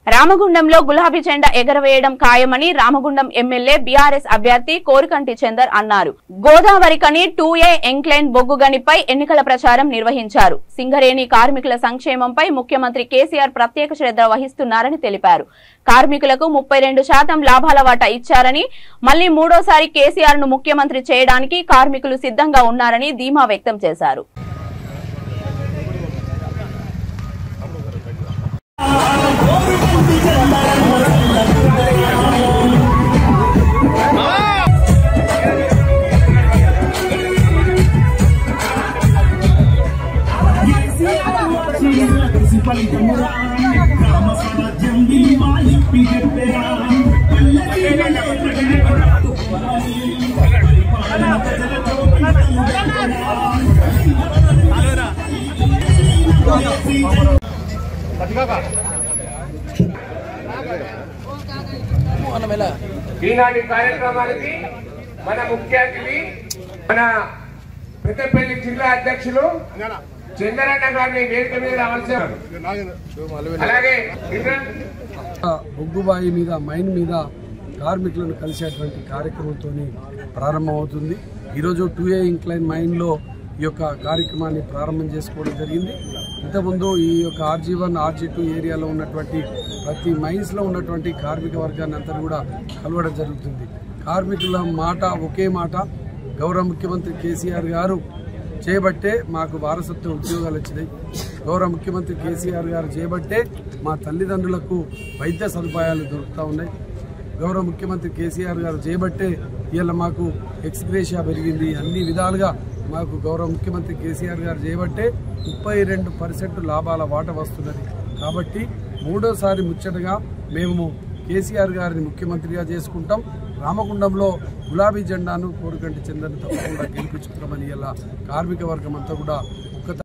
రామగుండంలో గులాబీ జెండా ఎగరవేయడం ఖాయమని రామగుండం ఎమ్మెల్యే బీఆర్ఎస్ అభ్యర్థి కోరుకంటి చందర్ అన్నారు. గోదావరికని 2A ఎంక్లైన్ బొగ్గుగనిపై ఎన్నికల ప్రచారం నిర్వహించారు. సింగరేణి కార్మికుల సంక్షేమంపై ముఖ్యమంత్రి కేసీఆర్ ప్రత్యేక శ్రద్ధ వహిస్తున్నారని తెలిపారు. కార్మికులకు 32% లాభాల వాటా ఇచ్చారని, మళ్లీ మూడోసారి కేసీఆర్ ను ముఖ్యమంత్రి చేయడానికి కార్మికులు సిద్ధంగా ఉన్నారని ధీమా వ్యక్తం చేశారు. ఈనాటి కార్యక్రమానికి మన ముఖ్య అతిథి మన పెద్దపల్లి జిల్లా అధ్యక్షులు చంద్రన్న గారిని వేదిక మీద రావాల్సారు. అలాగే బొగ్గుబాయి మీద మైన్ మీద కార్మికులను కలిసేటువంటి కార్యక్రమంతో ప్రారంభమవుతుంది. ఈరోజు 2A ఇంక్లైన్ మైన్లో ఈ యొక్క కార్యక్రమాన్ని ప్రారంభం చేసుకోవడం జరిగింది. ఇంతకుముందు ఈ యొక్క RG1, RG2 ఏరియాలో ఉన్నటువంటి ప్రతి మైన్స్లో ఉన్నటువంటి కార్మిక వర్గాన్ని అంతా కూడా కలవడం జరుగుతుంది. కార్మికుల మాట ఒకే మాట, గౌరవ ముఖ్యమంత్రి కేసీఆర్ గారు చేయబట్టే మాకు వారసత్వ ఉద్యోగాలు వచ్చినాయి. గౌరవ ముఖ్యమంత్రి కేసీఆర్ గారు చేయబట్టే మా తల్లిదండ్రులకు వైద్య సదుపాయాలు దొరుకుతూ ఉన్నాయి. గౌరవ ముఖ్యమంత్రి కేసీఆర్ గారు చేయబట్టే ఇవాళ మాకు ఎక్స్గ్రేషియా పెరిగింది. అన్ని విధాలుగా మాకు గౌరవ ముఖ్యమంత్రి కేసీఆర్ గారు చేయబట్టే 32% లాభాల వాట వస్తున్నది. కాబట్టి మూడోసారి ముచ్చటగా మేము కేసీఆర్ గారిని ముఖ్యమంత్రిగా చేసుకుంటాం. రామగుండంలో గులాబీ జెండాను కోరుకంటి చందర్ని తప్పకుండా గెలిపించుకుంటామని ఇలా కార్మిక వర్గం అంతా కూడా